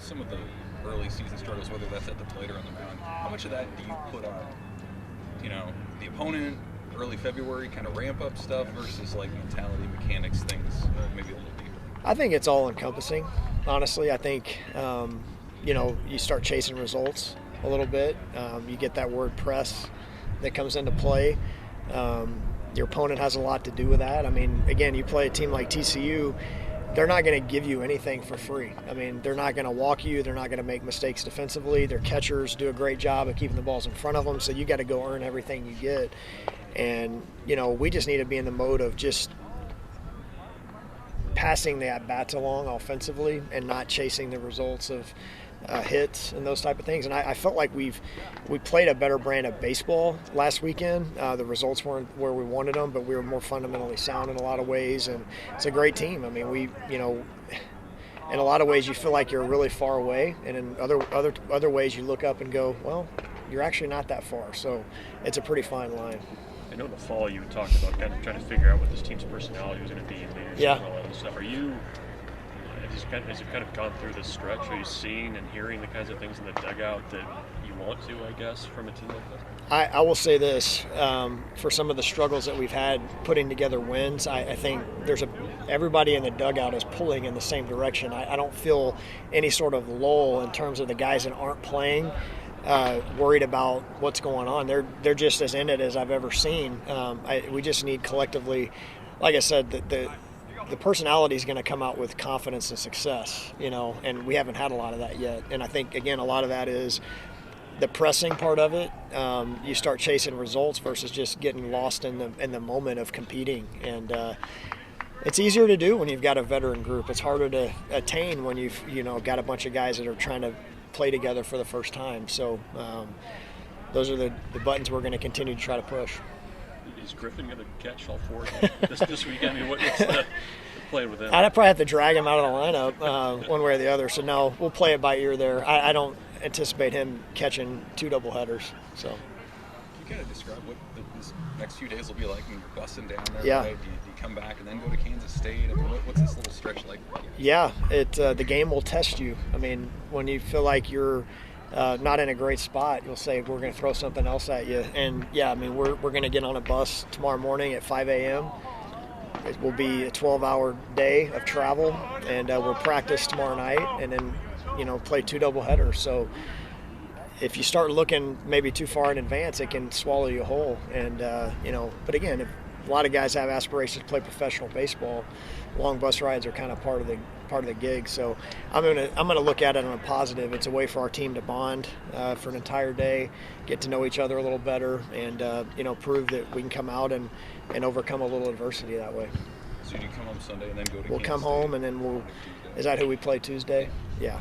some of the early season struggles, whether that's at the plate or on the mound, how much of that do you put on, the opponent, early February kind of ramp up stuff versus like mentality, mechanics, things maybe a little deeper? I think it's all encompassing. Honestly, I think you start chasing results a little bit. You get that word press that comes into play. Your opponent has a lot to do with that. I mean, again, you play a team like TCU, they're not going to give you anything for free. I mean, they're not going to walk you. They're not going to make mistakes defensively. Their catchers do a great job of keeping the balls in front of them, so you got to go earn everything you get. And, we just need to be in the mode of just passing the at-bats along offensively and not chasing the results of hits and those type of things. And I felt like we played a better brand of baseball last weekend. The results weren't where we wanted them, but we were more fundamentally sound in a lot of ways. And it's a great team. I mean, in a lot of ways you feel like you're really far away, and in other ways you look up and go, well, you're actually not that far. So it's a pretty fine line. I know in the fall you talked about kind of trying to figure out what this team's personality was going to be and leadership and all that stuff. As you've kind of gone through this stretch, are you seeing and hearing the kinds of things in the dugout that you want to, I guess, from a team like this? I will say this, for some of the struggles that we've had putting together wins, I think everybody in the dugout is pulling in the same direction. I don't feel any sort of lull in terms of the guys that aren't playing. Worried about what's going on. They're just as in it as I've ever seen. We just need collectively, like I said, the personality is going to come out with confidence and success, and we haven't had a lot of that yet. And I think, again, a lot of that is the pressing part of it. You start chasing results versus just getting lost in the moment of competing. And it's easier to do when you've got a veteran group. It's harder to attain when you've got a bunch of guys that are trying to play together for the first time. So those are the buttons we're going to continue to try to push. Is Griffin going to catch all four this weekend? I mean, what's the play with him? I'd probably have to drag him out of the lineup one way or the other. So, no, we'll play it by ear there. I don't anticipate him catching two doubleheaders. So, can you kind of describe what these next few days will be like when you're busting down there? Yeah. Right? Do you come back and then go to Kansas State? I mean, what's this little stretch like? Yeah, the game will test you. I mean, when you feel like you're not in a great spot, you'll say, we're going to throw something else at you. And, yeah, I mean, we're going to get on a bus tomorrow morning at 5 a.m. It will be a 12-hour day of travel, and we'll practice tomorrow night and then, play two doubleheaders. So if you start looking maybe too far in advance, it can swallow you whole. And, but again, if a lot of guys have aspirations to play professional baseball, long bus rides are kind of part of the gig. So I'm gonna look at it on a positive. It's a way for our team to bond for an entire day, get to know each other a little better, and prove that we can come out and overcome a little adversity that way. So you come home Sunday and then go to We'll Kansas come State? home and then is that who we play Tuesday? Yeah.